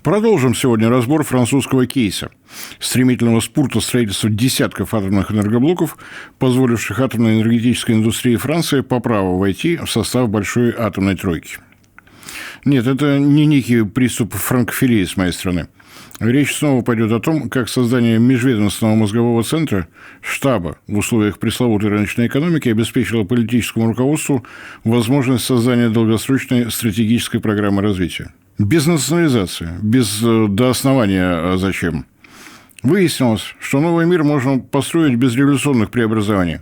Продолжим сегодня разбор французского кейса – стремительного спурта строительства десятков атомных энергоблоков, позволивших атомной энергетической индустрии Франции по праву войти в состав большой атомной тройки. Нет, это не некий приступ франкофилии с моей стороны. Речь снова пойдет о том, как создание межведомственного мозгового центра, штаба в условиях пресловутой рыночной экономики обеспечило политическому руководству возможность создания долгосрочной стратегической программы развития. Без национализации, без до основания зачем. Выяснилось, что новый мир можно построить без революционных преобразований,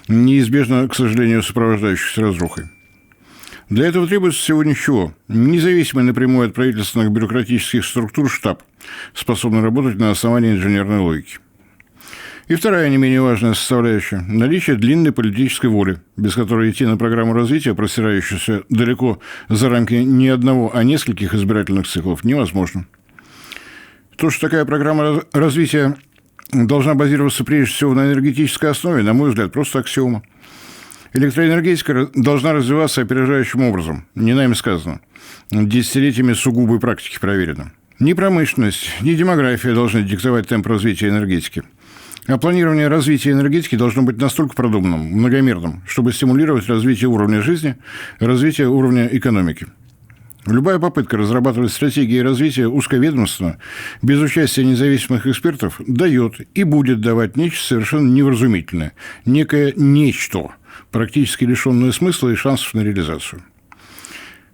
неизбежно, к сожалению, сопровождающихся разрухой. Для этого требуется всего ничего. Независимый напрямую от правительственных бюрократических структур штаб, способный работать на основании инженерной логики. И вторая, не менее важная составляющая – наличие длинной политической воли, без которой идти на программу развития, простирающуюся далеко за рамки не одного, а нескольких избирательных циклов, невозможно. То, что такая программа развития должна базироваться прежде всего на энергетической основе, на мой взгляд, просто аксиома. Электроэнергетика должна развиваться опережающим образом, не нами сказано, десятилетиями сугубой практики проверено. Ни промышленность, ни демография должны диктовать темп развития энергетики. А планирование развития энергетики должно быть настолько продуманным, многомерным, чтобы стимулировать развитие уровня жизни, развитие уровня экономики. Любая попытка разрабатывать стратегии развития узковедомственно, без участия независимых экспертов, дает и будет давать нечто совершенно невразумительное, некое нечто, практически лишенное смысла и шансов на реализацию.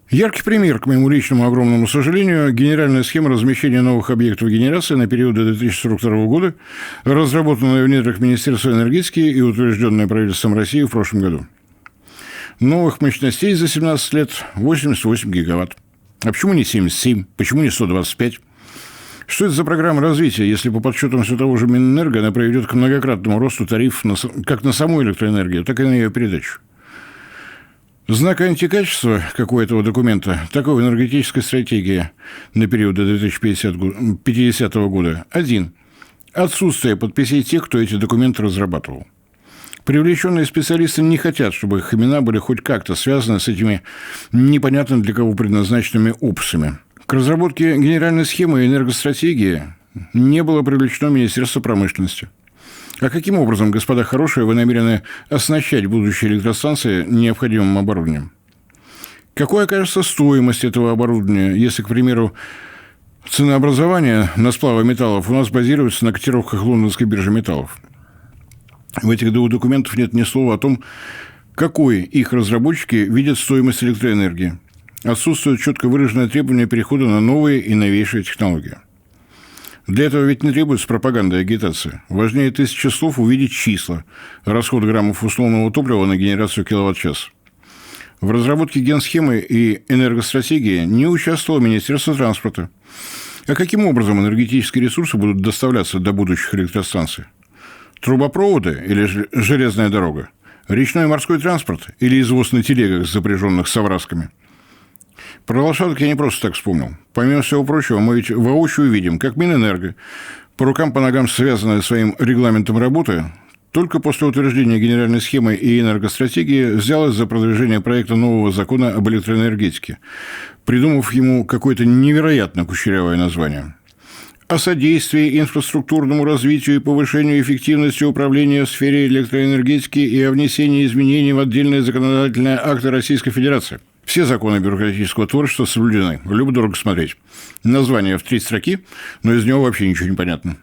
Яркий пример, к моему личному огромному сожалению, генеральная схема размещения новых объектов генерации на период до 2042 года, разработанная в недрах Министерства энергетики и утвержденная правительством России в прошлом году. Новых мощностей за 17 лет 88 гигаватт. А почему не 77? Почему не 125? Что это за программа развития, если по подсчетам все того же Минэнерго она приведет к многократному росту тарифов как на саму электроэнергию, так и на ее передачу? Знак антикачества, как у этого документа, такой энергетической стратегии на период до 2050 года, один – отсутствие подписей тех, кто эти документы разрабатывал. Привлеченные специалисты не хотят, чтобы их имена были хоть как-то связаны с этими непонятно для кого предназначенными опусами. К разработке генеральной схемы энергостратегии не было привлечено Министерство промышленности. А каким образом, господа хорошие, вы намерены оснащать будущие электростанции необходимым оборудованием? Какой окажется стоимость этого оборудования, если, к примеру, ценообразование на сплавы металлов у нас базируется на котировках лондонской биржи металлов? В этих двух документах нет ни слова о том, какой их разработчики видят стоимость электроэнергии. Отсутствует четко выраженное требование перехода на новые и новейшие технологии. Для этого ведь не требуется пропаганда и агитация. Важнее 1000 слов увидеть числа, расход граммов условного топлива на генерацию киловатт-час. В разработке генсхемы и энергостратегии не участвовало Министерство транспорта. А каким образом энергетические ресурсы будут доставляться до будущих электростанций? Трубопроводы или железная дорога? Речной и морской транспорт или извоз на телегах, запряженных соврасками? Про лошадок я не просто так вспомнил. Помимо всего прочего, мы ведь воочию видим, как Минэнерго, по рукам, по ногам связанное своим регламентом работы, только после утверждения генеральной схемы и энергостратегии взялась за продвижение проекта нового закона об электроэнергетике, придумав ему какое-то невероятно кучерявое название. О содействии инфраструктурному развитию и повышению эффективности управления в сфере электроэнергетики и о внесении изменений в отдельные законодательные акты Российской Федерации. Все законы бюрократического творчества соблюдены. Любо-дорого смотреть. Название в 3 строки, но из него вообще ничего не понятно.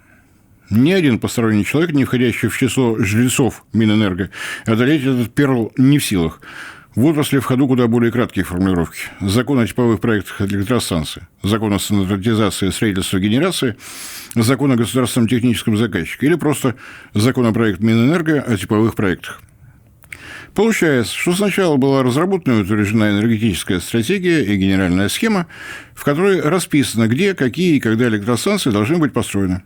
Ни один посторонний человек, не входящий в число жрецов Минэнерго, одолеть этот перл не в силах. В отрасли в ходу куда более краткие формулировки. Закон о типовых проектах электростанции, закон о стандартизации строительства генерации, закон о государственном техническом заказчике или просто законопроект Минэнерго о типовых проектах. Получается, что сначала была разработана и утверждена энергетическая стратегия и генеральная схема, в которой расписано, где, какие и когда электростанции должны быть построены.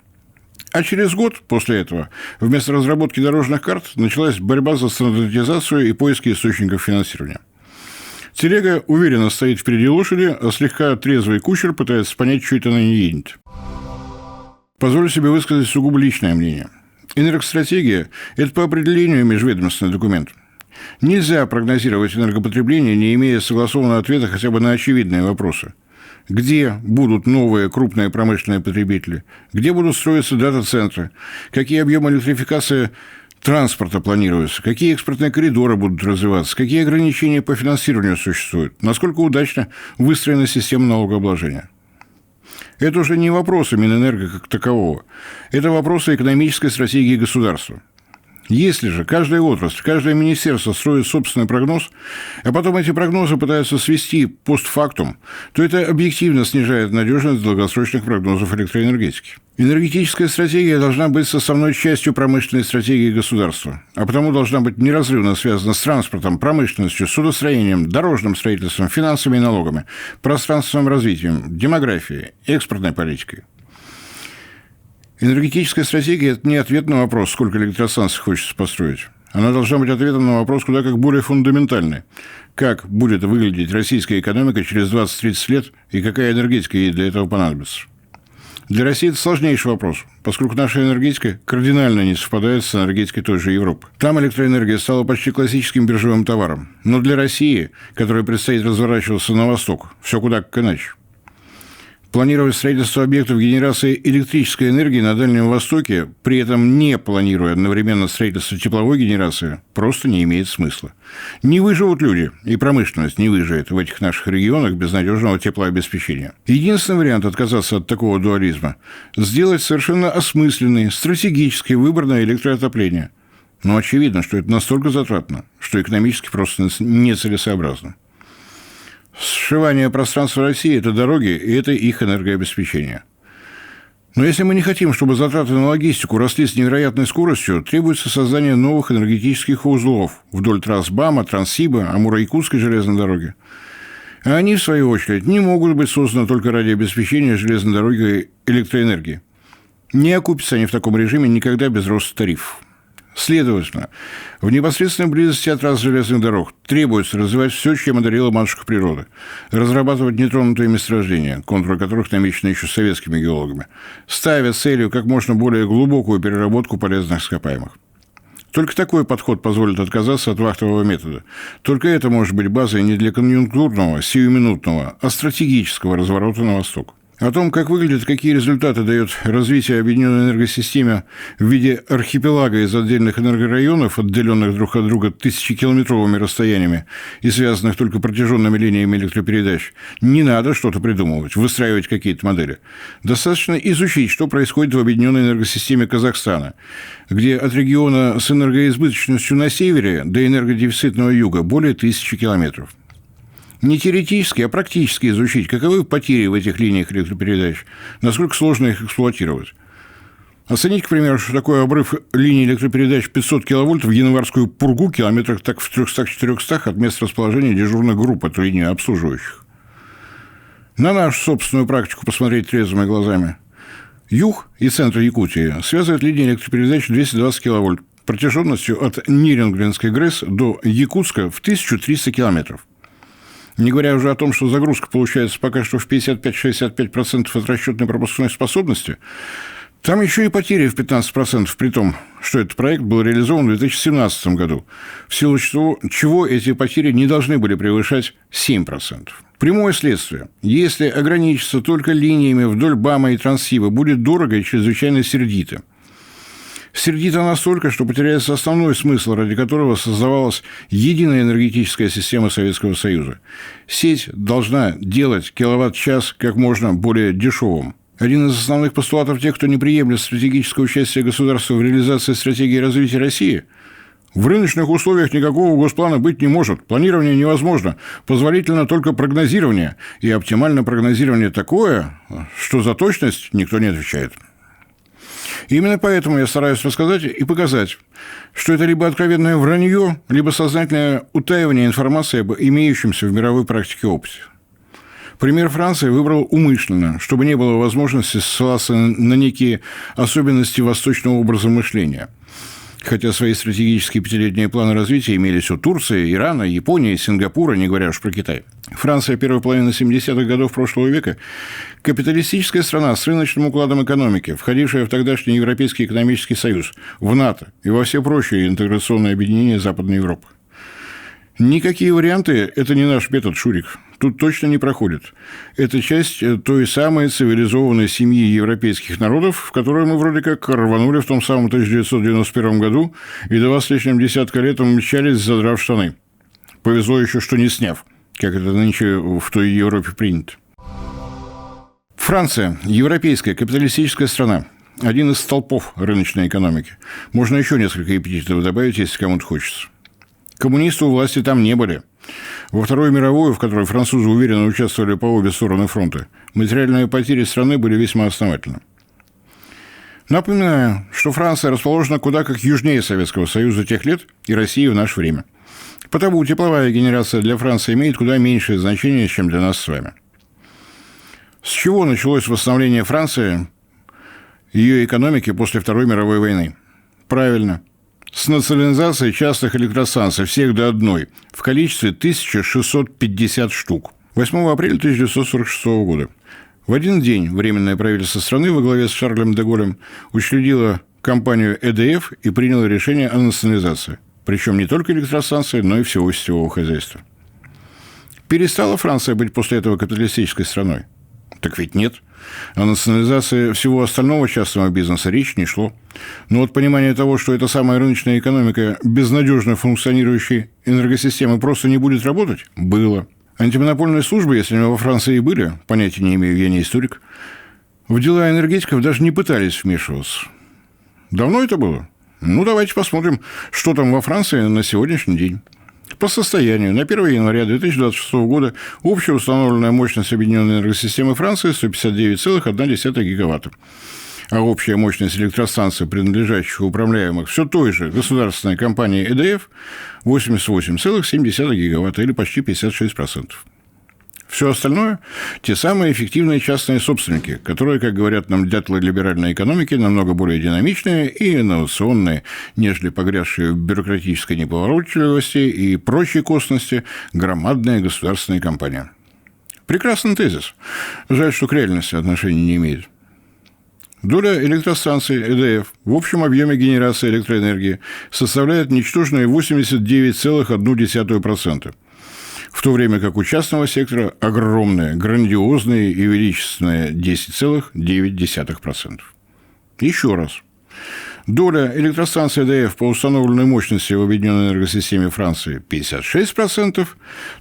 А через год после этого вместо разработки дорожных карт началась борьба за стандартизацию и поиски источников финансирования. Телега уверенно стоит впереди лошади, а слегка трезвый кучер пытается понять, что это она не едет. Позволю себе высказать сугубо личное мнение. Энергостратегия – это по определению межведомственный документ. Нельзя прогнозировать энергопотребление, не имея согласованного ответа хотя бы на очевидные вопросы. Где будут новые крупные промышленные потребители? Где будут строиться дата-центры? Какие объемы электрификации транспорта планируются? Какие экспортные коридоры будут развиваться? Какие ограничения по финансированию существуют? Насколько удачно выстроена система налогообложения? Это уже не вопросы Минэнерго как такового. Это вопросы экономической стратегии государства. Если же каждая отрасль, каждое министерство строит собственный прогноз, а потом эти прогнозы пытаются свести постфактум, то это объективно снижает надежность долгосрочных прогнозов электроэнергетики. Энергетическая стратегия должна быть составной частью промышленной стратегии государства, а потому должна быть неразрывно связана с транспортом, промышленностью, судостроением, дорожным строительством, финансами и налогами, пространственным развитием, демографией, экспортной политикой. Энергетическая стратегия – это не ответ на вопрос, сколько электростанций хочется построить. Она должна быть ответом на вопрос куда как более фундаментальный. Как будет выглядеть российская экономика через 20-30 лет и какая энергетика ей для этого понадобится? Для России это сложнейший вопрос, поскольку наша энергетика кардинально не совпадает с энергетикой той же Европы. Там электроэнергия стала почти классическим биржевым товаром. Но для России, которой предстоит разворачиваться на восток, все куда как иначе. Планировать строительство объектов генерации электрической энергии на Дальнем Востоке, при этом не планируя одновременно строительство тепловой генерации, просто не имеет смысла. Не выживут люди, и промышленность не выживет в этих наших регионах без надежного теплообеспечения. Единственный вариант отказаться от такого дуализма – сделать совершенно осмысленный, стратегический выбор на электроотопление. Но очевидно, что это настолько затратно, что экономически просто нецелесообразно. Сшивание пространства России – это дороги, и это их энергообеспечение. Но если мы не хотим, чтобы затраты на логистику росли с невероятной скоростью, требуется создание новых энергетических узлов вдоль трасс БАМа, Транссиба, Амуро-Якутской железной дороги. А они, в свою очередь, не могут быть созданы только ради обеспечения железной дороги электроэнергии. Не окупятся они в таком режиме никогда без роста тарифов. Следовательно, в непосредственной близости от трасс железных дорог требуется развивать все, чем одарила матушка природа, разрабатывать нетронутые месторождения, контуры которых намечены еще советскими геологами, ставя целью как можно более глубокую переработку полезных ископаемых. Только такой подход позволит отказаться от вахтового метода. Только это может быть базой не для конъюнктурного, сиюминутного, а стратегического разворота на восток. О том, как выглядят, какие результаты дает развитие объединенной энергосистемы в виде архипелага из отдельных энергорайонов, отделенных друг от друга тысячекилометровыми расстояниями и связанных только протяженными линиями электропередач, не надо что-то придумывать, выстраивать какие-то модели. Достаточно изучить, что происходит в объединенной энергосистеме Казахстана, где от региона с энергоизбыточностью на севере до энергодефицитного юга более 1000 километров. Не теоретически, а практически изучить, каковы потери в этих линиях электропередач, насколько сложно их эксплуатировать. Оценить, к примеру, что такое обрыв линии электропередач 500 киловольт в Январскую пургу километрах так в 300-400 от места расположения дежурных групп эту линию обслуживающих. На нашу собственную практику посмотреть трезвыми глазами. Юг и центр Якутии связывает линии электропередач 220 киловольт протяженностью от Нирингленской ГРЭС до Якутска в 1300 километров. Не говоря уже о том, что загрузка получается пока что в 55-65% от расчетной пропускной способности, там еще и потери в 15%, при том, что этот проект был реализован в 2017 году, в силу чего эти потери не должны были превышать 7%. Прямое следствие. Если ограничиться только линиями вдоль БАМа и Транссиба, будет дорого и чрезвычайно сердито. Сердито настолько, что потеряется основной смысл, ради которого создавалась единая энергетическая система Советского Союза. Сеть должна делать киловатт-час как можно более дешевым. Один из основных постулатов тех, кто не приемлет стратегическое участие государства в реализации стратегии развития России – в рыночных условиях никакого госплана быть не может. Планирование невозможно. Позволительно только прогнозирование. И оптимальное прогнозирование такое, что за точность никто не отвечает. Именно поэтому я стараюсь рассказать и показать, что это либо откровенное вранье, либо сознательное утаивание информации об имеющемся в мировой практике опыте. Пример Франции выбрал умышленно, чтобы не было возможности ссылаться на некие особенности восточного образа мышления. Хотя свои стратегические пятилетние планы развития имелись у Турции, Ирана, Японии, Сингапура, не говоря уж про Китай. Франция первой половины 70-х годов прошлого века – капиталистическая страна с рыночным укладом экономики, входившая в тогдашний Европейский экономический союз, в НАТО и во все прочие интеграционные объединения Западной Европы. Никакие варианты – это не наш метод, Шурик. Тут точно не проходит. Это часть той самой цивилизованной семьи европейских народов, в которую мы вроде как рванули в том самом 1991 году и 2 с лишним десятка лет мчались, задрав штаны. Повезло еще, что не сняв, как это нынче в той Европе принято. Франция – европейская капиталистическая страна. Один из столпов рыночной экономики. Можно еще несколько эпитетов добавить, если кому-то хочется. Коммунисты у власти там не были. Во Вторую мировую, в которой французы уверенно участвовали по обе стороны фронта, материальные потери страны были весьма основательны. Напоминаю, что Франция расположена куда как южнее Советского Союза тех лет и России в наше время. Потому тепловая генерация для Франции имеет куда меньшее значение, чем для нас с вами. С чего началось восстановление Франции, ее экономики после Второй мировой войны? Правильно. С национализацией частных электростанций, всех до одной, в количестве 1650 штук. 8 апреля 1946 года. В один день Временное правительство страны во главе с Шарлем де Голлем учредило компанию ЭДФ и приняло решение о национализации. Причем не только электростанции, но и всего сетевого хозяйства. Перестала Франция быть после этого капиталистической страной? Так ведь нет. О национализации всего остального частного бизнеса речи не шло. Но вот понимание того, что эта самая рыночная экономика безнадежно функционирующей энергосистемы просто не будет работать, было. Антимонопольные службы, если они во Франции и были, понятия не имею, я не историк, в дела энергетиков даже не пытались вмешиваться. Давно это было? Ну, давайте посмотрим, что там во Франции на сегодняшний день. По состоянию на 1 января 2026 года общая установленная мощность объединенной энергосистемы Франции 159,1 гигаватта. А общая мощность электростанций, принадлежащих и управляемых все той же государственной компанией ЭДФ, 88,7 гигаватта, или почти 56%. Все остальное – те самые эффективные частные собственники, которые, как говорят нам дятлы либеральной экономики, намного более динамичные и инновационные, нежели погрязшие в бюрократической неповоротливости и прочей косности громадная государственная компания. Прекрасный тезис. Жаль, что к реальности отношения не имеет. Доля электростанций ЭДФ в общем объеме генерации электроэнергии составляет ничтожные 89,1%. В то время как у частного сектора огромные, грандиозные и величественные 10,9%. Еще раз. Доля электростанций ЭДФ по установленной мощности в объединенной энергосистеме Франции 56%,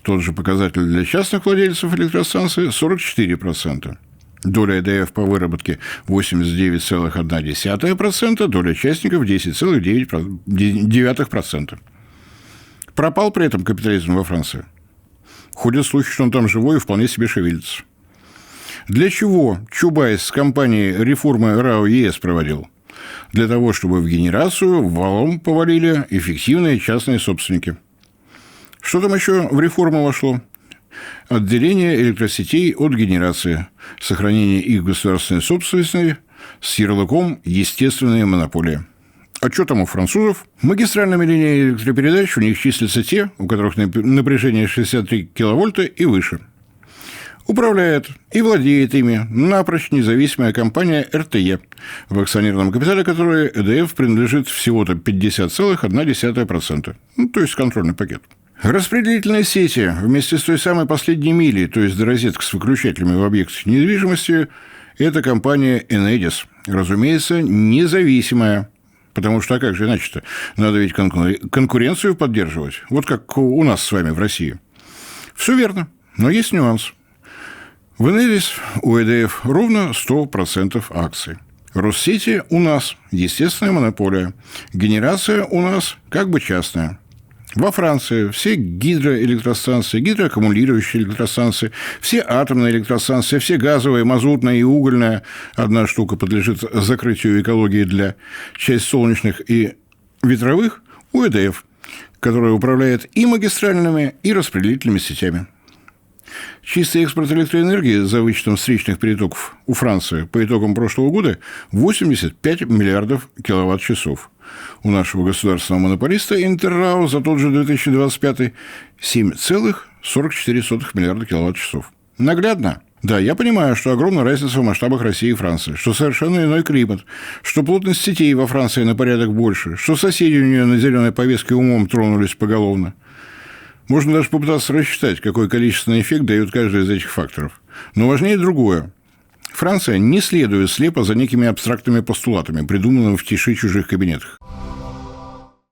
тот же показатель для частных владельцев электростанций 44%. Доля ЭДФ по выработке 89,1%, доля участников 10,9%. Пропал при этом капитализм во Франции. Ходят слухи, что он там живой и вполне себе шевелится. Для чего Чубайс с компанией реформы РАО ЕС проводил? Для того, чтобы в генерацию валом повалили эффективные частные собственники. Что там еще в реформу вошло? Отделение электросетей от генерации, сохранение их государственной собственности с ярлыком «естественная монополия». А что там у французов? Магистральными линиями электропередач у них числятся те, у которых напряжение 63 киловольта и выше. Управляет и владеет ими напрочь независимая компания РТЕ, в акционерном капитале которой ЭДФ принадлежит всего-то 50,1%. То есть контрольный пакет. Распределительные сети вместе с той самой последней милей, то есть до розеток с выключателями в объектах недвижимости, это компания Enedis, разумеется, независимая. Потому что, а как же иначе-то? Надо ведь конкуренцию поддерживать. Вот как у нас с вами в России. Все верно, но есть нюанс. В Enedis у ЭДФ ровно 100% акций. Россети у нас естественная монополия. Генерация у нас как бы частная. Во Франции все гидроэлектростанции, гидроаккумулирующие электростанции, все атомные электростанции, все газовые, мазутная и угольная, одна штука подлежит закрытию экологии для часть солнечных и ветровых, у ЭДФ, которая управляет и магистральными, и распределительными сетями. Чистый экспорт электроэнергии за вычетом встречных перетоков у Франции по итогам прошлого года 85 миллиардов киловатт-часов. У нашего государственного монополиста Интеррао за тот же 2025 7,44 миллиарда киловатт-часов. Наглядно? Да, я понимаю, что огромная разница в масштабах России и Франции, что совершенно иной климат, что плотность сетей во Франции на порядок больше, что соседи у нее на зеленой повестке умом тронулись поголовно. Можно даже попытаться рассчитать, какой количественный эффект дает каждый из этих факторов. Но важнее другое. Франция не следует слепо за некими абстрактными постулатами, придуманными в тиши чужих кабинетах.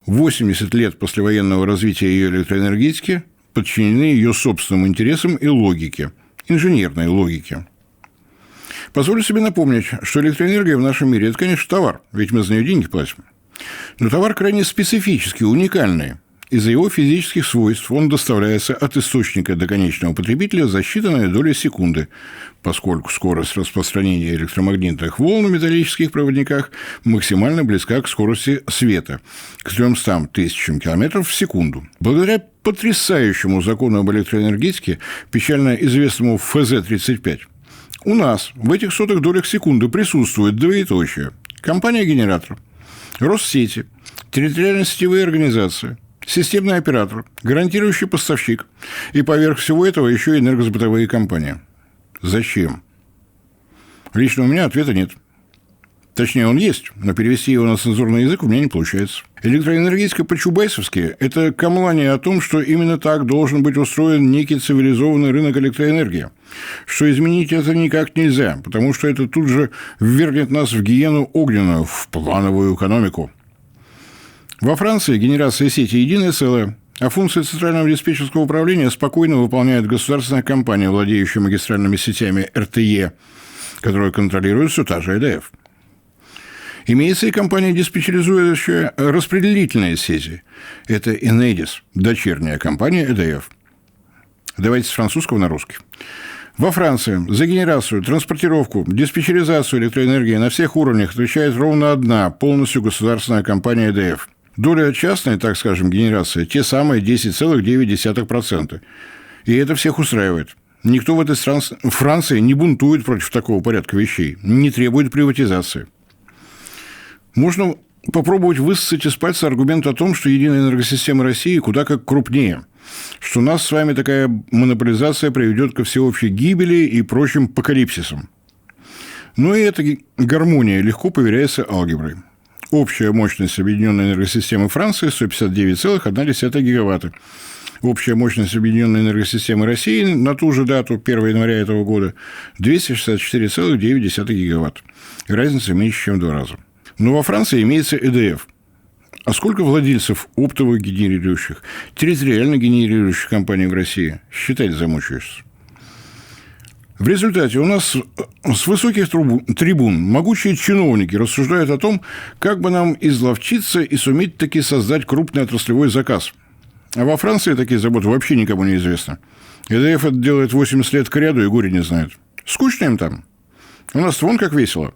80 лет послевоенного развития ее электроэнергетики подчинены ее собственным интересам и логике, инженерной логике. Позволю себе напомнить, что электроэнергия в нашем мире – это, конечно, товар, ведь мы за нее деньги платим. Но товар крайне специфический, уникальный. Из-за его физических свойств он доставляется от источника до конечного потребителя за считанные доли секунды, поскольку скорость распространения электромагнитных волн в металлических проводниках максимально близка к скорости света – к 300 тысячам километров в секунду. Благодаря потрясающему закону об электроэнергетике, печально известному ФЗ-35, у нас в этих сотых долях секунды присутствует двоеточие: компания-генератор, Россети, территориально-сетевые организации, системный оператор, гарантирующий поставщик и поверх всего этого еще и энергосбытовые компании. Зачем? Лично у меня ответа нет. Точнее, он есть, но перевести его на цензурный язык у меня не получается. Электроэнергетика по-чубайсовски – это камлание о том, что именно так должен быть устроен некий цивилизованный рынок электроэнергии, что изменить это никак нельзя, потому что это тут же ввергнет нас в гиену огненную, в плановую экономику. Во Франции генерация сети – единое целое, а функции центрального диспетчерского управления спокойно выполняет государственная компания, владеющая магистральными сетями РТЕ, которую контролирует все та же ЭДФ. Имеется и компания, диспетчеризующая распределительные сети. Это Enedis, дочерняя компания ЭДФ. Давайте с французского на русский. Во Франции за генерацию, транспортировку, диспетчеризацию электроэнергии на всех уровнях отвечает ровно одна полностью государственная компания ЭДФ. Доля частной, так скажем, генерации – те самые 10,9%. И это всех устраивает. Никто в этой Франции не бунтует против такого порядка вещей, не требует приватизации. Можно попробовать высосать из пальца аргумент о том, что единая энергосистема России куда как крупнее, что у нас с вами такая монополизация приведет ко всеобщей гибели и прочим апокалипсисам. Но и эта гармония легко поверяется алгеброй. Общая мощность объединенной энергосистемы Франции – 159,1 гигаватта. Общая мощность объединенной энергосистемы России на ту же дату, 1 января этого года, 264,9 гигаватт. Разница меньше, чем в 2 раза. Но во Франции имеется ЭДФ. А сколько владельцев оптовых генерирующих, территориально генерирующих компаний в России? Считать замучаешься. В результате у нас с высоких трибун могучие чиновники рассуждают о том, как бы нам изловчиться и суметь таки создать крупный отраслевой заказ. А во Франции такие заботы вообще никому не известны. ЭДФ это делает 80 лет кряду и горе не знает. Скучно им там. У нас вон как весело.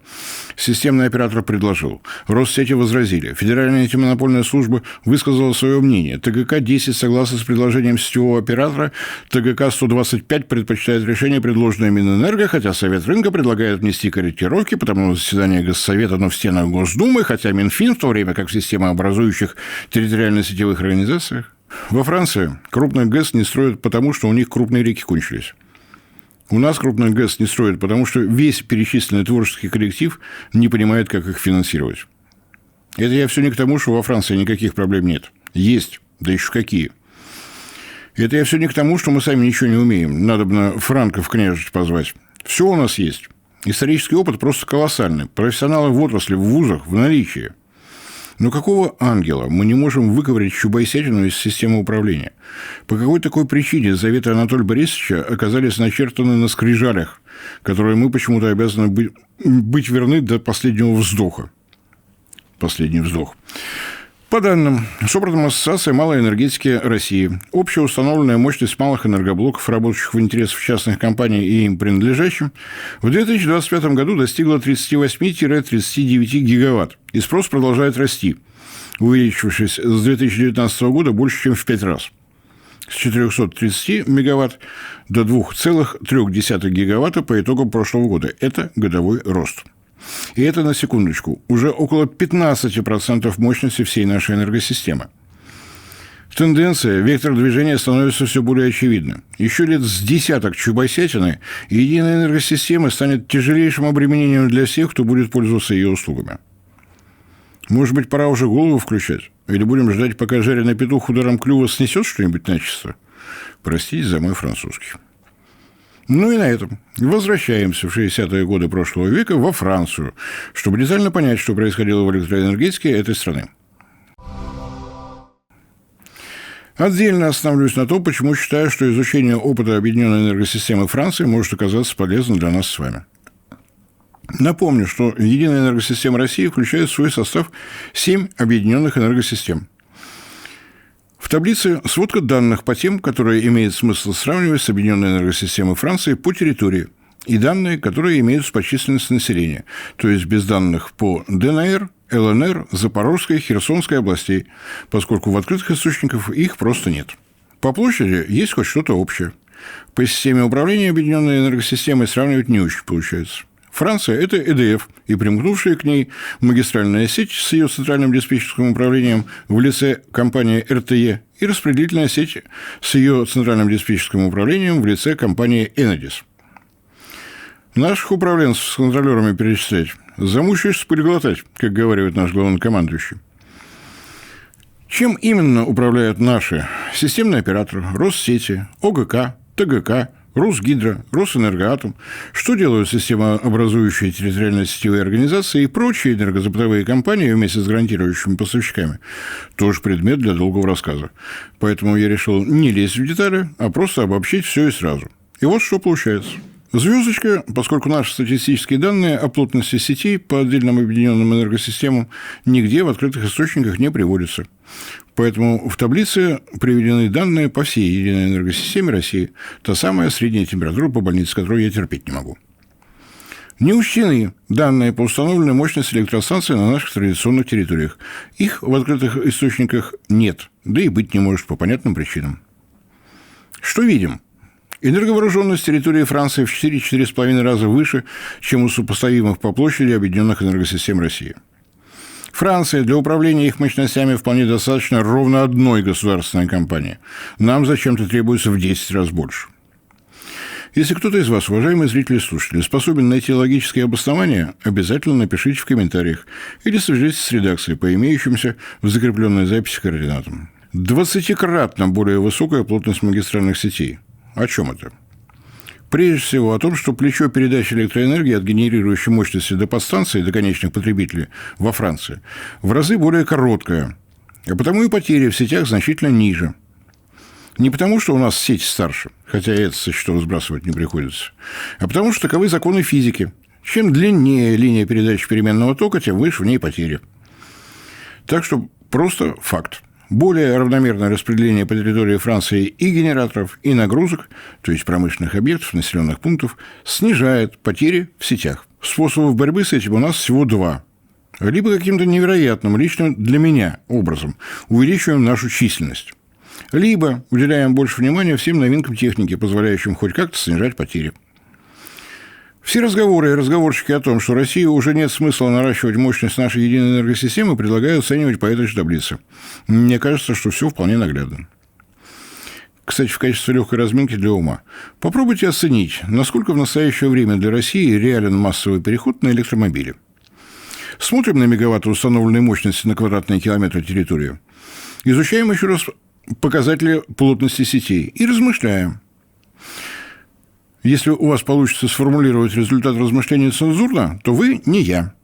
Системный оператор предложил. Россети возразили. Федеральная антимонопольная служба высказала свое мнение. ТГК-10 согласен с предложением сетевого оператора. ТГК-125 предпочитает решение, предложенное Минэнерго, хотя Совет рынка предлагает внести корректировки, потому что заседание Госсовета, но в стенах Госдумы, хотя Минфин, в то время как в системообразующих территориально-сетевых организациях. Во Франции крупный ГЭС не строят потому, что у них крупные реки кончились. У нас крупный ГЭС не строят, потому что весь перечисленный творческий коллектив не понимает, как их финансировать. Это я все не к тому, что во Франции никаких проблем нет. Есть, да еще какие. Это я все не к тому, что мы сами ничего не умеем. Надо бы на франков княжить позвать. Все у нас есть. Исторический опыт просто колоссальный. Профессионалы в отрасли, в вузах, в наличии. Но какого ангела мы не можем выковырять чубайсятину из системы управления? По какой такой причине заветы Анатолия Борисовича оказались начертаны на скрижалях, которые мы почему-то обязаны быть верны до последнего вздоха? Последний вздох. По данным, собранным Ассоциацией малой энергетики России, общая установленная мощность малых энергоблоков, работающих в интересах частных компаний и им принадлежащим, в 2025 году достигла 38-39 гигаватт, и спрос продолжает расти, увеличившись с 2019 года больше, чем в 5 раз. С 430 мегаватт до 2,3 гигаватта по итогам прошлого года. Это годовой рост. И это, на секундочку, уже около 15% мощности всей нашей энергосистемы. Тенденция, вектор движения становится все более очевидным. Еще лет с десяток чубайсятины, и единая энергосистема станет тяжелейшим обременением для всех, кто будет пользоваться ее услугами. Может быть, пора уже голову включать? Или будем ждать, пока жареный петух ударом клюва снесет что-нибудь начисто? Простите за мой французский. Ну и на этом возвращаемся в 60-е годы прошлого века во Францию, чтобы детально понять, что происходило в электроэнергетике этой страны. Отдельно остановлюсь на том, почему считаю, что изучение опыта объединенной энергосистемы Франции может оказаться полезным для нас с вами. Напомню, что единая энергосистема России включает в свой состав 7 объединенных энергосистем. В таблице сводка данных по тем, которые имеет смысл сравнивать с объединенной энергосистемой Франции по территории, и данные, которые имеются по численности населения, то есть без данных по ДНР, ЛНР, Запорожской, Херсонской областей, поскольку в открытых источниках их просто нет. По площади есть хоть что-то общее. По системе управления объединенной энергосистемой сравнивать не очень получается. Франция – это ЭДФ и примкнувшая к ней магистральная сеть с ее центральным диспетчерским управлением в лице компании РТЕ и распределительная сеть с ее центральным диспетчерским управлением в лице компании Enedis. Наших управленцев с контролерами перечислять замучаешься полиглотать, как говорит наш главнокомандующий. Чем именно управляют наши системные операторы, Россети, ОГК, ТГК, Росгидро, Росэнергоатом, что делают системообразующие территориальные сетевые организации и прочие энергозабытовые компании вместе с гарантирующими поставщиками, тоже предмет для долгого рассказа. Поэтому я решил не лезть в детали, а просто обобщить все и сразу. И вот что получается. Звездочка, поскольку наши статистические данные о плотности сетей по отдельным объединенным энергосистемам нигде в открытых источниках не приводятся. Поэтому в таблице приведены данные по всей единой энергосистеме России. Та самая средняя температура по больнице, которую я терпеть не могу. Не учтены данные по установленной мощности электростанций на наших традиционных территориях. Их в открытых источниках нет, да и быть не может по понятным причинам. Что видим? Энерговооруженность территории Франции в 4-4,5 раза выше, чем у сопоставимых по площади объединенных энергосистем России. Франции для управления их мощностями вполне достаточно ровно одной государственной компании. Нам зачем-то требуется в 10 раз больше. Если кто-то из вас, уважаемые зрители и слушатели, способен найти логические обоснования, обязательно напишите в комментариях или свяжитесь с редакцией по имеющимся в закрепленной записи координатам. 20-кратно более высокая плотность магистральных сетей. О чем это? Прежде всего о том, что плечо передачи электроэнергии от генерирующей мощности до подстанции, до конечных потребителей во Франции в разы более короткое, а потому и потери в сетях значительно ниже. Не потому, что у нас сеть старше, хотя и это со счетов сбрасывать не приходится, а потому, что таковы законы физики. Чем длиннее линия передачи переменного тока, тем выше в ней потери. Так что просто факт. Более равномерное распределение по территории Франции и генераторов, и нагрузок, то есть промышленных объектов, населенных пунктов, снижает потери в сетях. Способов борьбы с этим у нас всего 2. Либо каким-то невероятным, лично для меня, образом увеличиваем нашу численность, либо уделяем больше внимания всем новинкам техники, позволяющим хоть как-то снижать потери. Все разговоры и разговорчики о том, что России уже нет смысла наращивать мощность нашей единой энергосистемы, предлагаю оценивать по этой же таблице. Мне кажется, что все вполне наглядно. Кстати, в качестве легкой разминки для ума. Попробуйте оценить, насколько в настоящее время для России реален массовый переход на электромобили. Смотрим на мегаватты установленной мощности на квадратные километры территории. Изучаем еще раз показатели плотности сетей и размышляем. Если у вас получится сформулировать результат размышлений цензурно, то вы не я.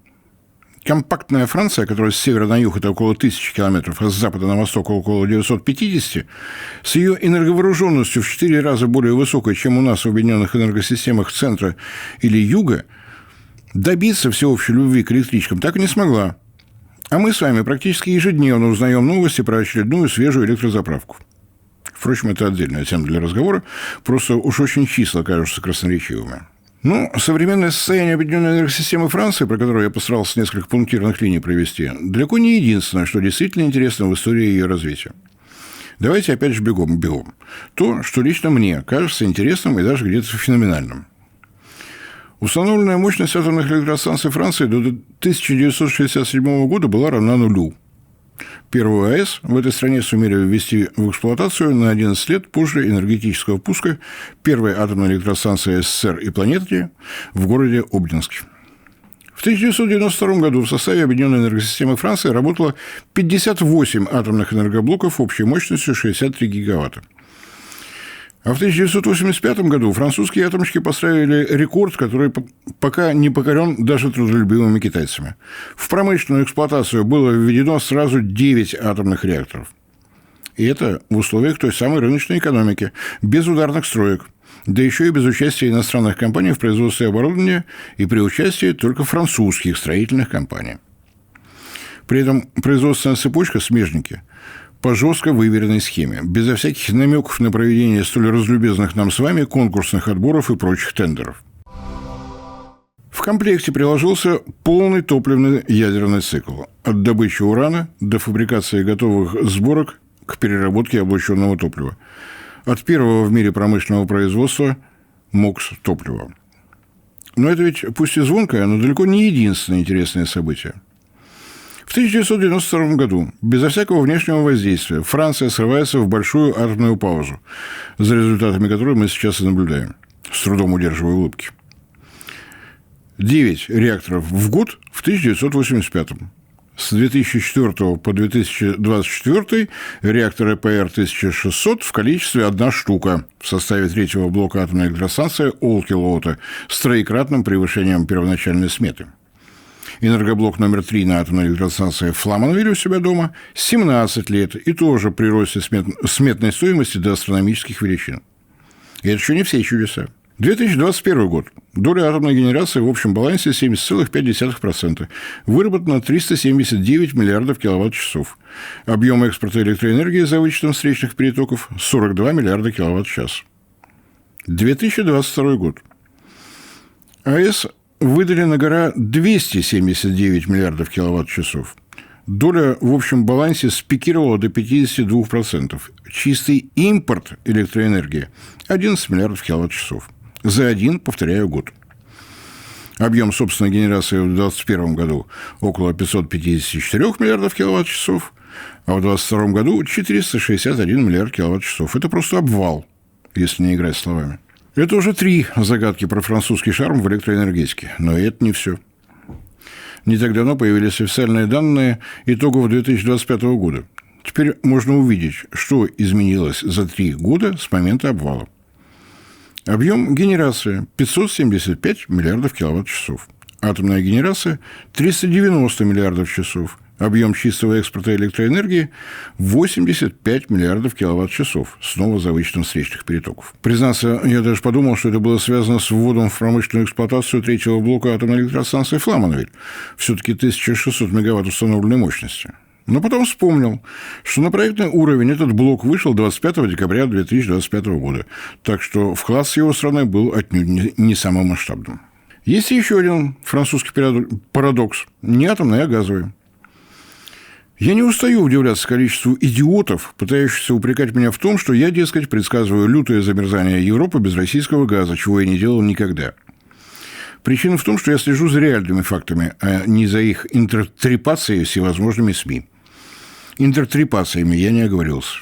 Компактная Франция, которая с севера на юг это около 1000 километров, а с запада на восток около 950, с ее энерговооруженностью в 4 раза более высокой, чем у нас в объединенных энергосистемах центра или юга, добиться всеобщей любви к электричкам так и не смогла. А мы с вами практически ежедневно узнаем новости про очередную свежую электрозаправку. Впрочем, это отдельная тема для разговора, просто уж очень числа кажутся красноречивыми. Современное состояние объединенной энергосистемы Франции, про которое я постарался несколько пунктирных линий провести, далеко не единственное, что действительно интересно в истории ее развития. Давайте опять же бегом. То, что лично мне кажется интересным и даже где-то феноменальным. Установленная мощность атомных электростанций Франции до 1967 года была равна нулю. Первую АЭС в этой стране сумели ввести в эксплуатацию на 11 лет после энергетического пуска первой атомной электростанции СССР и планеты в городе Обнинске. В 1992 году в составе объединенной энергосистемы Франции работало 58 атомных энергоблоков общей мощностью 63 гигаватта. А в 1985 году французские атомщики поставили рекорд, который пока не покорен даже трудолюбивыми китайцами. В промышленную эксплуатацию было введено сразу 9 атомных реакторов. И это в условиях той самой рыночной экономики, без ударных строек, да еще и без участия иностранных компаний в производстве оборудования и при участии только французских строительных компаний. При этом производственная цепочка смежники по жестко выверенной схеме, безо всяких намеков на проведение столь разлюбезных нам с вами конкурсных отборов и прочих тендеров. В комплекте приложился полный топливный ядерный цикл от добычи урана до фабрикации готовых сборок к переработке облученного топлива. От первого в мире промышленного производства МОКС топлива. Но это ведь, пусть и звонкое, но далеко не единственное интересное событие. В 1992 году, безо всякого внешнего воздействия, Франция срывается в большую атомную паузу, за результатами которой мы сейчас и наблюдаем, с трудом удерживая улыбки. 9 реакторов в год в 1985. С 2004 по 2024 реакторы ПР-1600 в количестве 1 штука в составе третьего блока атомной электростанции Олкилоута с троекратным превышением первоначальной сметы. Энергоблок номер 3 на атомной электростанции Фламанвиль у себя дома 17 лет и тоже при росте сметной стоимости до астрономических величин. И это еще не все чудеса. 2021 год. Доля атомной генерации в общем балансе 70,5%. Выработано 379 миллиардов киловатт-часов. Объем экспорта электроэнергии за вычетом встречных перетоков 42 миллиарда киловатт-час. 2022 год. АЭС выдали на гора 279 миллиардов киловатт-часов. Доля в общем балансе спикировала до 52%. Чистый импорт электроэнергии – 11 миллиардов киловатт-часов. За один, повторяю, год. Объем собственной генерации в 2021 году около 554 миллиардов киловатт-часов, а в 2022 году 461 миллиард киловатт-часов. Это просто обвал, если не играть словами. Это уже 3 загадки про французский шарм в электроэнергетике. Но и это не все. Не так давно появились официальные данные итогов 2025 года. Теперь можно увидеть, что изменилось за 3 года с момента обвала. Объем генерации – 575 миллиардов киловатт-часов. Атомная генерация – 390 миллиардов часов. Объем чистого экспорта электроэнергии – 85 миллиардов киловатт-часов, снова за вычетом встречных перетоков. Признаться, я даже подумал, что это было связано с вводом в промышленную эксплуатацию третьего блока атомной электростанции Фламанвиль. Все-таки 1600 мегаватт установленной мощности. Но потом вспомнил, что на проектный уровень этот блок вышел 25 декабря 2025 года, так что вклад с его стороны был отнюдь не самым масштабным. Есть еще один французский парадокс – не атомный, а газовый. Я не устаю удивляться количеству идиотов, пытающихся упрекать меня в том, что я, дескать, предсказываю лютое замерзание Европы без российского газа, чего я не делал никогда. Причина в том, что я слежу за реальными фактами, а не за их интертрепацией всевозможными СМИ. Интертрепациями я не оговорился.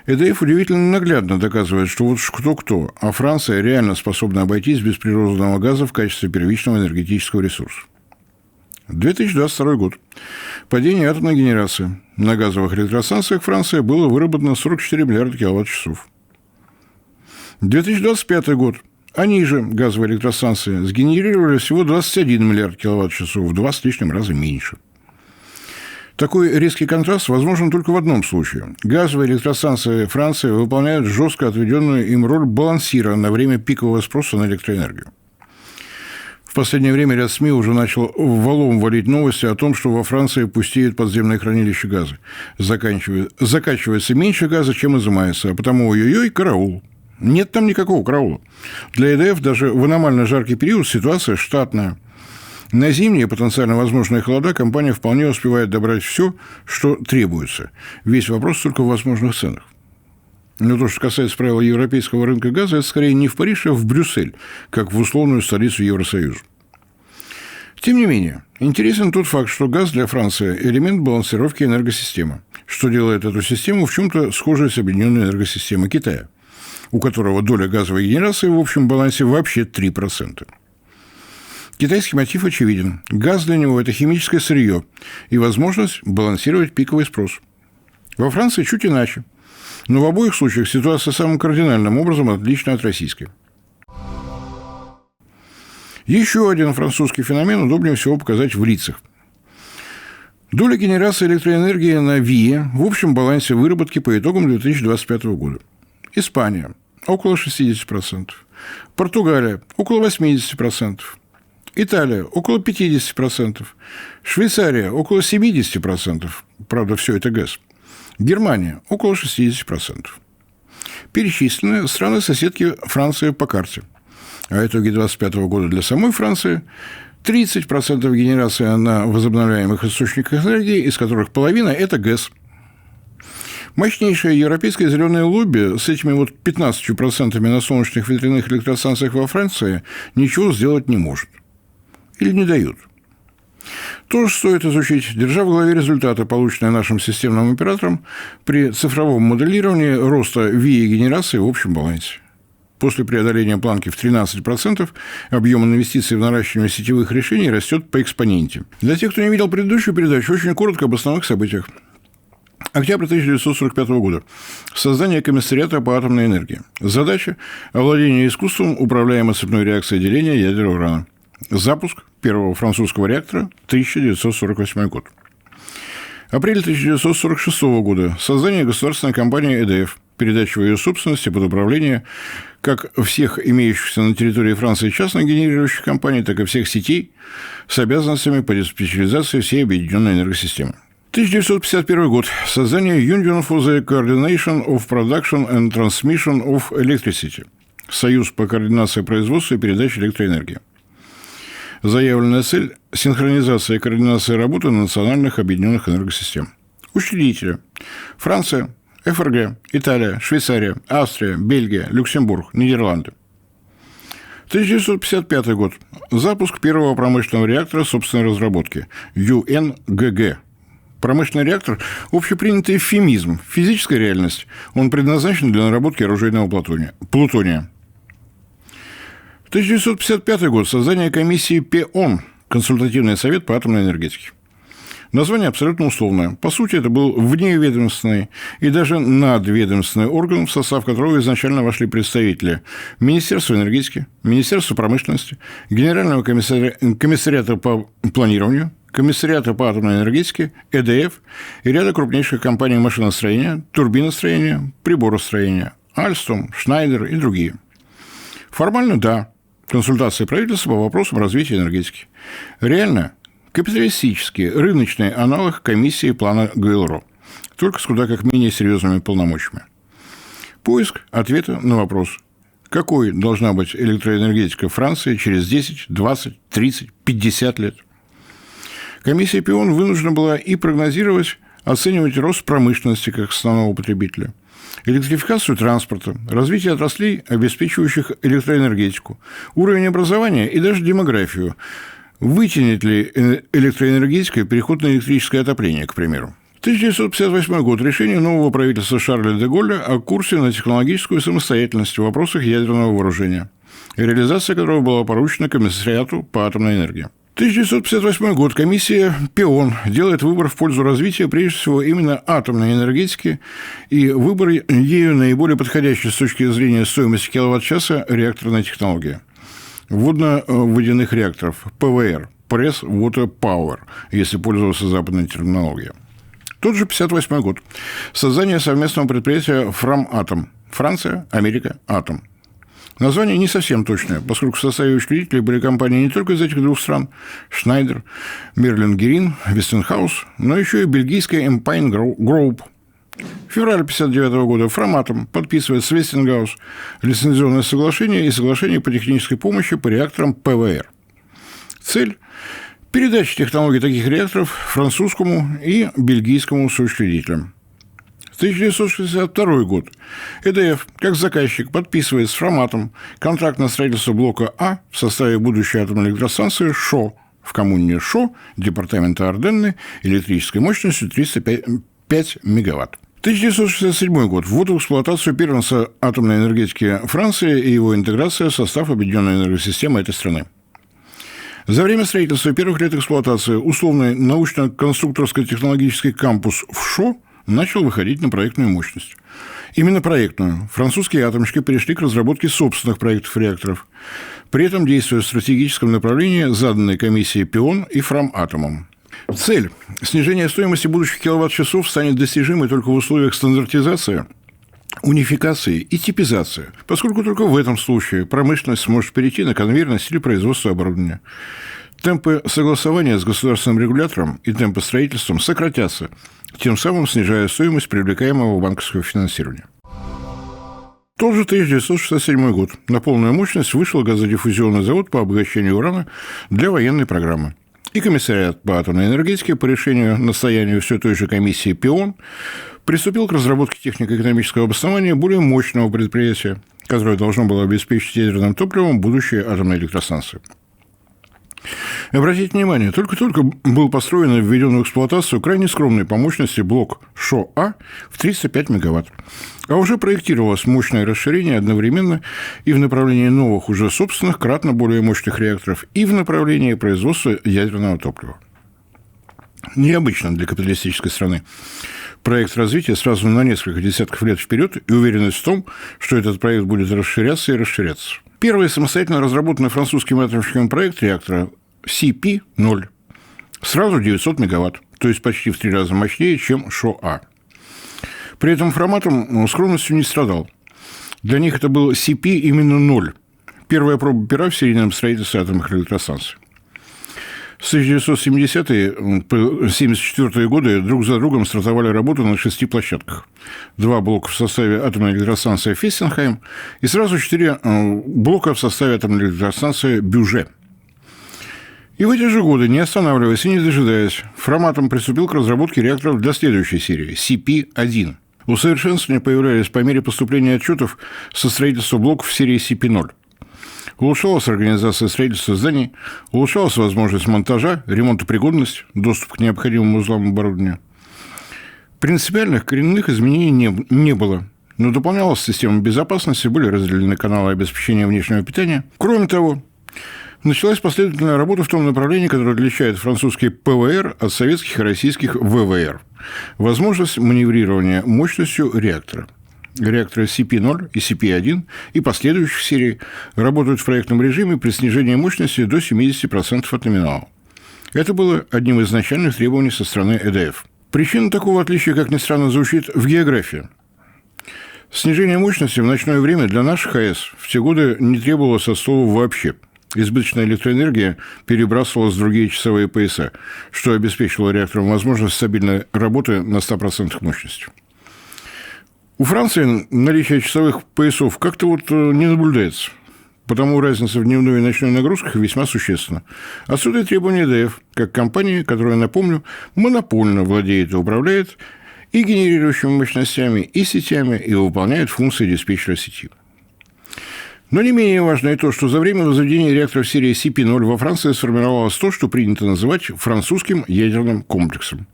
ЭДФ удивительно наглядно доказывает, что вот кто-кто, а Франция реально способна обойтись без природного газа в качестве первичного энергетического ресурса. 2022 год. Падение атомной генерации. На газовых электростанциях Франции было выработано 44 миллиарда киловатт-часов. 2025 год. Они же, газовые электростанции, сгенерировали всего 21 миллиард киловатт-часов, в 2 с лишним раза меньше. Такой резкий контраст возможен только в одном случае. Газовые электростанции Франции выполняют жестко отведенную им роль балансира на время пикового спроса на электроэнергию. В последнее время ряд СМИ уже начал валом валить новости о том, что во Франции пустеют подземные хранилища газа. Закачивается меньше газа, чем изымается, а потому ой-ой-ой, караул. Нет там никакого караула. Для ЭДФ даже в аномально жаркий период ситуация штатная. На зимние потенциально возможные холода компания вполне успевает добрать все, что требуется. Весь вопрос только в возможных ценах. Но то, что касается правил европейского рынка газа, это скорее не в Париж, а в Брюссель, как в условную столицу Евросоюза. Тем не менее, интересен тот факт, что газ для Франции – элемент балансировки энергосистемы, что делает эту систему в чем-то схожей с объединенной энергосистемой Китая, у которого доля газовой генерации в общем балансе вообще 3%. Китайский мотив очевиден. Газ для него – это химическое сырье и возможность балансировать пиковый спрос. Во Франции чуть иначе. Но в обоих случаях ситуация самым кардинальным образом отлична от российской. Еще один французский феномен удобнее всего показать в лицах. Доля генерации электроэнергии на ВИЭ в общем балансе выработки по итогам 2025 года. Испания – около 60%. Португалия – около 80%. Италия – около 50%. Швейцария – около 70%. Правда, все это ГЭС. Германия – около 60%. Перечислены страны-соседки Франции по карте. А итоги 2025 года для самой Франции – 30% генерации на возобновляемых источниках энергии, из которых половина – это ГЭС. Мощнейшее европейское зеленое лобби с этими 15% на солнечных ветряных электростанциях во Франции ничего сделать не может. Или не дают. Тоже стоит изучить, держа в голове результаты, полученные нашим системным оператором при цифровом моделировании роста ВИЭ-генерации в общем балансе. После преодоления планки в 13% объем инвестиций в наращивание сетевых решений растет по экспоненте. Для тех, кто не видел предыдущую передачу, очень коротко об основных событиях. Октябрь 1945 года. Создание комиссариата по атомной энергии. Задача – овладение искусством управляемой цепной реакцией деления ядер урана. Запуск первого французского реактора, 1948 год. Апрель 1946 года. Создание государственной компании ЭДФ. Передача ее собственности под управление как всех имеющихся на территории Франции частных генерирующих компаний, так и всех сетей с обязанностями по диспетчеризации всей объединенной энергосистемы. 1951 год. Создание Union for the Coordination of Production and Transmission of Electricity. Союз по координации производства и передачи электроэнергии. Заявленная цель – синхронизация и координация работы национальных объединенных энергосистем. Учредители – Франция, ФРГ, Италия, Швейцария, Австрия, Бельгия, Люксембург, Нидерланды. 1955 год. Запуск первого промышленного реактора собственной разработки – ЮНГГ. Промышленный реактор – общепринятый эвфемизм, физическая реальность. Он предназначен для наработки оружейного плутония. 1955 год. Создание комиссии ПЕОН – Консультативный совет по атомной энергетике. Название абсолютно условное. По сути, это был вневедомственный и даже надведомственный орган, в состав которого изначально вошли представители Министерства энергетики, Министерства промышленности, Генерального комиссариата по планированию, Комиссариата по атомной энергетике, ЭДФ и ряда крупнейших компаний машиностроения, турбиностроения, приборостроения, Альстом, Шнайдер и другие. Формально, да, консультации правительства по вопросам развития энергетики. Реально – капиталистический, рыночный аналог комиссии плана ГЛРО, только с куда как менее серьезными полномочиями. Поиск ответа на вопрос, какой должна быть электроэнергетика Франции через 10, 20, 30, 50 лет. Комиссия ПИОН вынуждена была и прогнозировать, оценивать рост промышленности как основного потребителя, электрификацию транспорта, развитие отраслей, обеспечивающих электроэнергетику, уровень образования и даже демографию. Вытянет ли электроэнергетика переход на электрическое отопление, к примеру? 1958 год. Решение нового правительства Шарля де Голля о курсе на технологическую самостоятельность в вопросах ядерного вооружения, реализация которого была поручена комиссариату по атомной энергии. 1958 год. Комиссия ПИОН делает выбор в пользу развития, прежде всего, именно атомной энергетики, и выбор ею наиболее подходящий с точки зрения стоимости киловатт-часа реакторной технологии. Водно-водяных реакторов, ПВР, Press Water Power, если пользоваться западной терминологией. Тот же 1958 год. Создание совместного предприятия Фраматом. Франция, Америка, Атом. Название не совсем точное, поскольку в составе учредителей были компании не только из этих двух стран – Шнайдер, Мерлин Герин, Вестенхаус, но еще и бельгийская Empine Group. Февраль 1959 года Фраматом подписывает с Вестингаус лицензионное соглашение и соглашение по технической помощи по реакторам ПВР. Цель – передача технологий таких реакторов французскому и бельгийскому соучредителям. 1962 год. ЭДФ, как заказчик, подписывает с Фраматом контракт на строительство блока А в составе будущей атомной электростанции ШО в коммуне ШО, департамента Арденны, электрической мощностью 305 мегаватт. 1967 год. Ввод в эксплуатацию первенца атомной энергетики Франции и его интеграция в состав объединенной энергосистемы этой страны. За время строительства первых лет эксплуатации условный научно-конструкторско-технологический кампус в ШО начал выходить на проектную мощность. Именно проектную. Французские атомщики перешли к разработке собственных проектов реакторов, при этом действуя в стратегическом направлении, заданной комиссией ПИОН и Фраматомом. Цель – снижение стоимости будущих киловатт-часов станет достижимой только в условиях стандартизации, унификации и типизации, поскольку только в этом случае промышленность сможет перейти на конвейерность или производство оборудования. Темпы согласования с государственным регулятором и темпы строительства сократятся, тем самым снижая стоимость привлекаемого банковского финансирования. Тот же 1967 год. На полную мощность вышел газодиффузионный завод по обогащению урана для военной программы. И комиссариат по атомной энергетике по решению настоянию все той же комиссии ПИОН приступил к разработке технико-экономического обоснования более мощного предприятия, которое должно было обеспечить ядерным топливом будущее атомной электростанции. Обратите внимание, только-только был построен и введен в эксплуатацию крайне скромный по мощности блок ШО-А в 305 мегаватт. А уже проектировалось мощное расширение одновременно и в направлении новых, уже собственных, кратно более мощных реакторов, и в направлении производства ядерного топлива. Необычно для капиталистической страны. Проект развития сразу на несколько десятков лет вперед и уверенность в том, что этот проект будет расширяться и расширяться. Первый самостоятельно разработанный французским атомщиком проект реактора CP-0 сразу 900 мегаватт, то есть почти в 3 раза мощнее, чем ШО-А. При этом Фраматом скромностью не страдал. Для них это был CP именно 0. Первая проба пера в серийном строительстве атомных электростанций. С 1970-е по 1974 годы друг за другом стартовали работу на 6 площадках. 2 блока в составе атомной электростанции Фестенхайм и сразу 4 блока в составе атомной электростанции Бюже. И в эти же годы, не останавливаясь и не дожидаясь, Фраматом приступил к разработке реакторов для следующей серии – CP-1. Усовершенствования появлялись по мере поступления отчетов со строительства блоков серии CP-0. Улучшалась организация строительства зданий, улучшалась возможность монтажа, ремонтопригодность, доступ к необходимым узлам оборудования. Принципиальных коренных изменений не было, но дополнялась система безопасности, были разделены каналы обеспечения внешнего питания. Кроме того, началась последовательная работа в том направлении, которое отличает французский ПВР от советских и российских ВВР. Возможность маневрирования мощностью реактора. Реакторы CP-0 и CP-1 и последующих серий работают в проектном режиме при снижении мощности до 70% от номинала. Это было одним из начальных требований со стороны ЭДФ. Причина такого отличия, как ни странно, звучит в географии. Снижение мощности в ночное время для наших АЭС в те годы не требовалось от слова вообще. Избыточная электроэнергия перебрасывалась в другие часовые пояса, что обеспечивало реакторам возможность стабильной работы на 100% мощности. У Франции наличие часовых поясов как-то не наблюдается, потому разница в дневной и ночной нагрузках весьма существенна. Отсюда и требования ЭДФ, как компании, которая, напомню, монопольно владеет и управляет и генерирующими мощностями, и сетями, и выполняет функции диспетчера сети. Но не менее важно и то, что за время возведения реакторов серии CP-0 во Франции сформировалось то, что принято называть французским ядерным комплексом.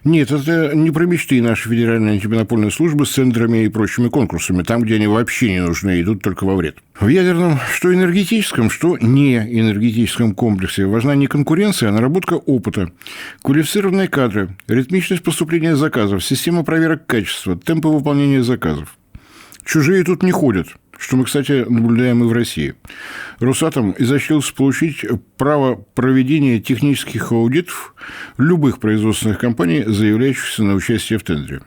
Нет, это не про мечты нашей федеральной антимонопольной службы с тендерами и прочими конкурсами, там, где они вообще не нужны, идут только во вред. В ядерном, что энергетическом, что не энергетическом комплексе важна не конкуренция, а наработка опыта, квалифицированные кадры, ритмичность поступления заказов, система проверок качества, темпы выполнения заказов. Чужие тут не ходят, что мы, кстати, наблюдаем и в России. Росатом изощрился получить право проведения технических аудитов любых производственных компаний, заявляющихся на участие в тендере.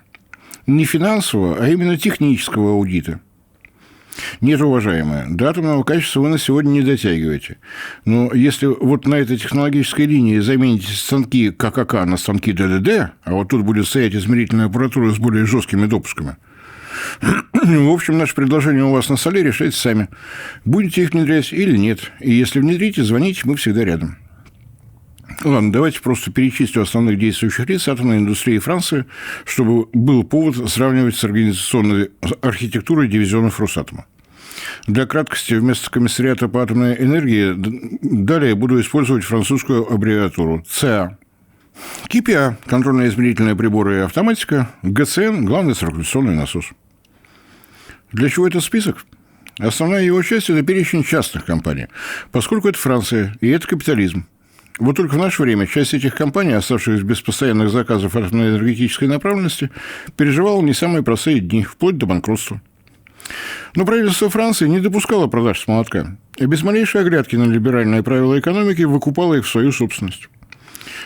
Не финансового, а именно технического аудита. Нет, уважаемые, до атомного качества вы на сегодня не дотягиваете. Но если на этой технологической линии замените станки ККК на станки ДДД, а тут будет стоять измерительная аппаратура с более жесткими допусками, в общем, наше предложение у вас на столе, решайте сами, будете их внедрять или нет. И если внедрите, звоните, мы всегда рядом. Ладно, давайте просто перечислю основных действующих лиц атомной индустрии Франции, чтобы был повод сравнивать с организационной архитектурой дивизионов Росатома. Для краткости вместо комиссариата по атомной энергии далее буду использовать французскую аббревиатуру ЦА. КПА – контрольно-измерительные приборы и автоматика, ГЦН – главный циркуляционный насос. Для чего этот список? Основная его часть – это перечень частных компаний, поскольку это Франция и это капитализм. Вот только в наше время часть этих компаний, оставшихся без постоянных заказов атомной энергетической направленности, переживала не самые простые дни, вплоть до банкротства. Но правительство Франции не допускало продаж с молотка, и без малейшей оглядки на либеральные правила экономики выкупало их в свою собственность.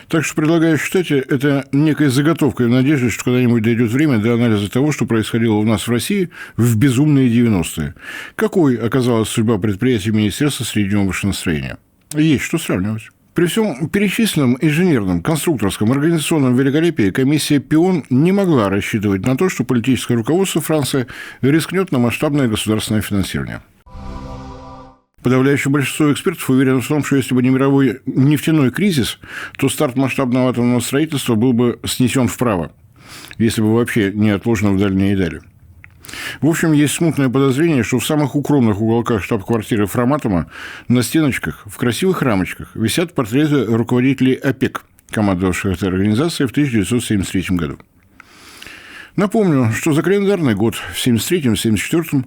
Так что предлагаю считать это некой заготовкой в надежде, что когда-нибудь дойдет время до анализа того, что происходило у нас в России в безумные 90-е. Какой оказалась судьба предприятий Министерства среднего машиностроения? Есть что сравнивать. При всем перечисленном инженерном, конструкторском, организационном великолепии комиссия ПИОН не могла рассчитывать на то, что политическое руководство Франции рискнет на масштабное государственное финансирование. Подавляющее большинство экспертов уверено в том, что если бы не мировой нефтяной кризис, то старт масштабного атомного строительства был бы снесен вправо, если бы вообще не отложено в дальние дали. В общем, есть смутное подозрение, что в самых укромных уголках штаб-квартиры Фроматома на стеночках, в красивых рамочках, висят портреты руководителей ОПЕК, командовавших этой организацией в 1973 году. Напомню, что за календарный год в 1973-1974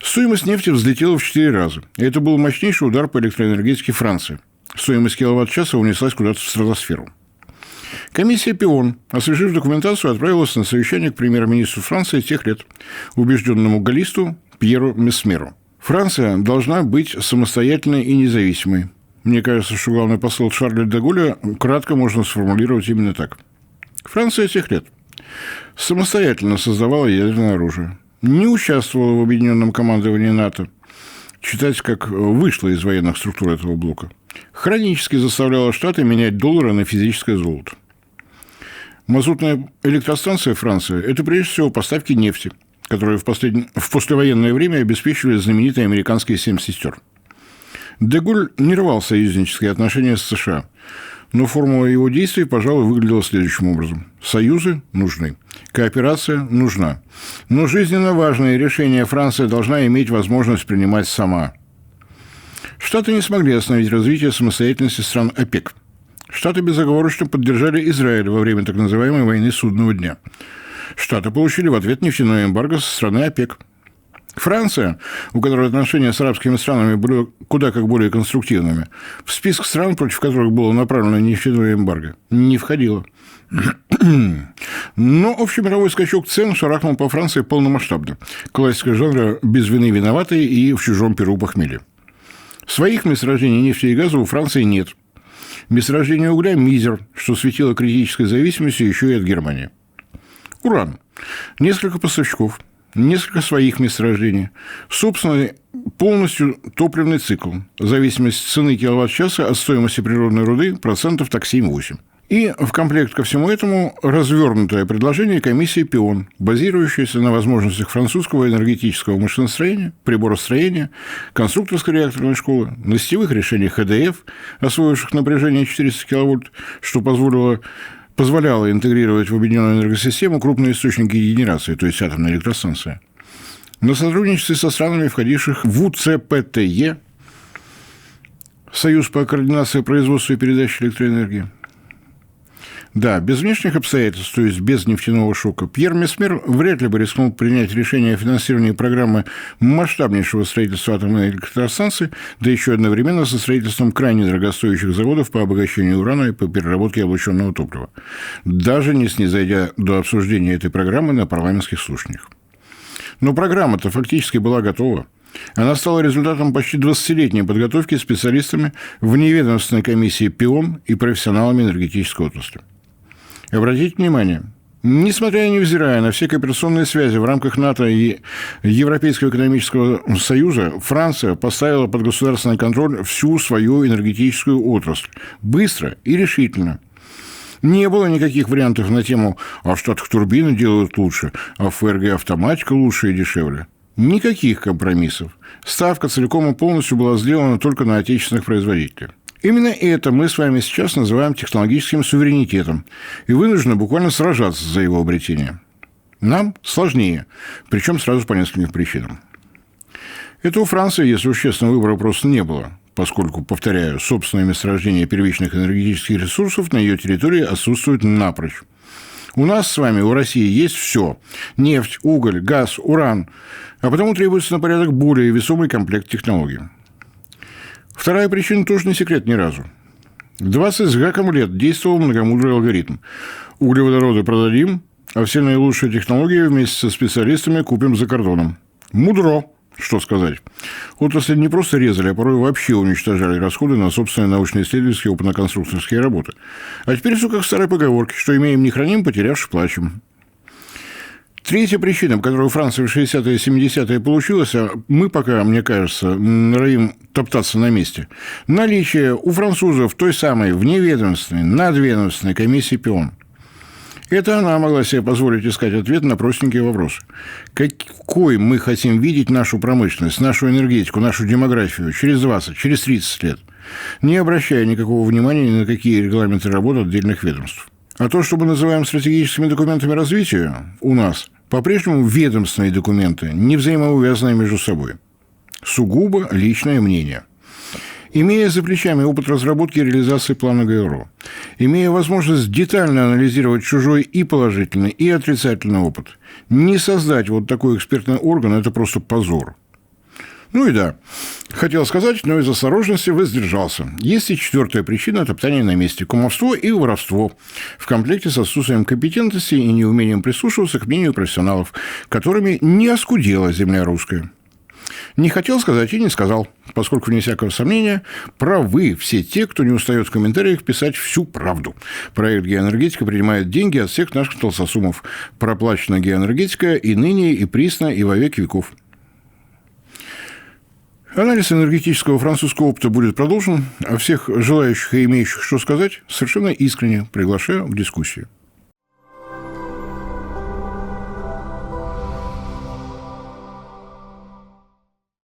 стоимость нефти взлетела в 4 раза. И это был мощнейший удар по электроэнергетике Франции. Стоимость киловатт-часа унеслась куда-то в стратосферу. Комиссия ПИОН, освежив документацию, отправилась на совещание к премьер-министру Франции тех лет, убежденному галлисту Пьеру Месмеру. Франция должна быть самостоятельной и независимой. Мне кажется, что главный посыл Шарля де Голля кратко можно сформулировать именно так. Франция тех лет самостоятельно создавала ядерное оружие, не участвовала в объединенном командовании НАТО, читать, как вышла из военных структур этого блока, хронически заставляла Штаты менять доллары на физическое золото. Мазутная электростанция Франции – это прежде всего поставки нефти, которые в послевоенное время обеспечивали знаменитые американские 7 сестер. Де Голль не рвал союзнические отношения с США, но формула его действий, пожалуй, выглядела следующим образом. Союзы нужны, кооперация нужна, но жизненно важные решения Франция должна иметь возможность принимать сама. Штаты не смогли остановить развитие самостоятельности стран ОПЕК. Штаты безоговорочно поддержали Израиль во время так называемой войны Судного дня. Штаты получили в ответ нефтяное эмбарго со стороны ОПЕК. Франция, у которой отношения с арабскими странами были куда как более конструктивными, в список стран, против которых было направлено нефтяное эмбарго, не входила. Но общемировой скачок цен шарахнул по Франции полномасштабно. Классика жанра «без вины виноватые» и «в чужом перу похмелье». Своих месторождений нефти и газа у Франции нет. Месторождение угля – мизер, что светило критической зависимостью еще и от Германии. Уран. Несколько поставщиков. Несколько своих месторождений, собственный полностью топливный цикл, зависимость цены киловатт-часа от стоимости природной руды процентов так 7-8. И в комплект ко всему этому развернутое предложение комиссии ПИОН, базирующееся на возможностях французского энергетического машиностроения, приборостроения, конструкторской реакторной школы, на сетевых решениях ХДФ, освоивших напряжение 400 киловольт, что позволяло интегрировать в объединенную энергосистему крупные источники генерации, то есть атомные электростанции. На сотрудничестве со странами, входивших в УЦПТЕ, Союз по координации производства и передачи электроэнергии. Да, без внешних обстоятельств, то есть без нефтяного шока, Пьер Месмер вряд ли бы рискнул принять решение о финансировании программы масштабнейшего строительства атомной электростанции, да еще одновременно со строительством крайне дорогостоящих заводов по обогащению урана и по переработке облученного топлива, даже не снизойдя до обсуждения этой программы на парламентских слушаниях. Но программа-то фактически была готова. Она стала результатом почти 20-летней подготовки специалистами в неведомственной комиссии ПИОН и профессионалами энергетической отрасли. Обратите внимание, несмотря и невзирая на все кооперационные связи в рамках НАТО и Европейского экономического союза, Франция поставила под государственный контроль всю свою энергетическую отрасль быстро и решительно. Не было никаких вариантов на тему «а в Штатах турбины делают лучше», «а в ФРГ автоматика лучше и дешевле». Никаких компромиссов. Ставка целиком и полностью была сделана только на отечественных производителей. Именно это мы с вами сейчас называем технологическим суверенитетом и вынуждены буквально сражаться за его обретение. Нам сложнее, причем сразу по нескольким причинам. Это у Франции, если уж честно, выбора просто не было, поскольку, повторяю, собственное месторождение первичных энергетических ресурсов на ее территории отсутствует напрочь. У нас с вами, у России, есть все – нефть, уголь, газ, уран, а потому требуется на порядок более весомый комплект технологий. Вторая причина тоже не секрет ни разу. 20 с гаком лет действовал многомудрый алгоритм. Углеводороды продадим, а все наилучшие технологии вместе со специалистами купим за кордоном. Мудро, что сказать. Отрасль не просто резали, а порой вообще уничтожали расходы на собственные научно-исследовательские опытно-конструкторские работы. А теперь все как в старой поговорке, что имеем не храним, потерявши плачем. Третья причина, по которой Франция в 60-е и 70-е получилась, а мы пока, мне кажется, норовим топтаться на месте. Наличие у французов той самой вневедомственной, надведомственной комиссии ПИОН. Это она могла себе позволить искать ответ на простенькие вопросы. Какой мы хотим видеть нашу промышленность, нашу энергетику, нашу демографию через 20, через 30 лет, не обращая никакого внимания ни на какие регламенты работы отдельных ведомств. А то, что мы называем стратегическими документами развития, у нас по-прежнему ведомственные документы, не взаимоувязанные между собой. Сугубо личное мнение. Имея за плечами опыт разработки и реализации плана ГРО, имея возможность детально анализировать чужой и положительный, и отрицательный опыт, не создать вот такой экспертный орган – это просто позор. Ну и да, хотел сказать, но из осторожности воздержался. Есть и четвертая причина – топтания на месте. Кумовство и воровство. В комплекте с отсутствием компетентности и неумением прислушиваться к мнению профессионалов, которыми не оскудела земля русская. Не хотел сказать и не сказал, поскольку, вне всякого сомнения, правы все те, кто не устает в комментариях писать всю правду. Проект «Геоэнергетика» принимает деньги от всех наших толстосумов. Проплачена геоэнергетика и ныне, и присно, и во веки веков. Анализ энергетического французского опыта будет продолжен, а всех желающих и имеющих что сказать совершенно искренне приглашаю к дискуссии.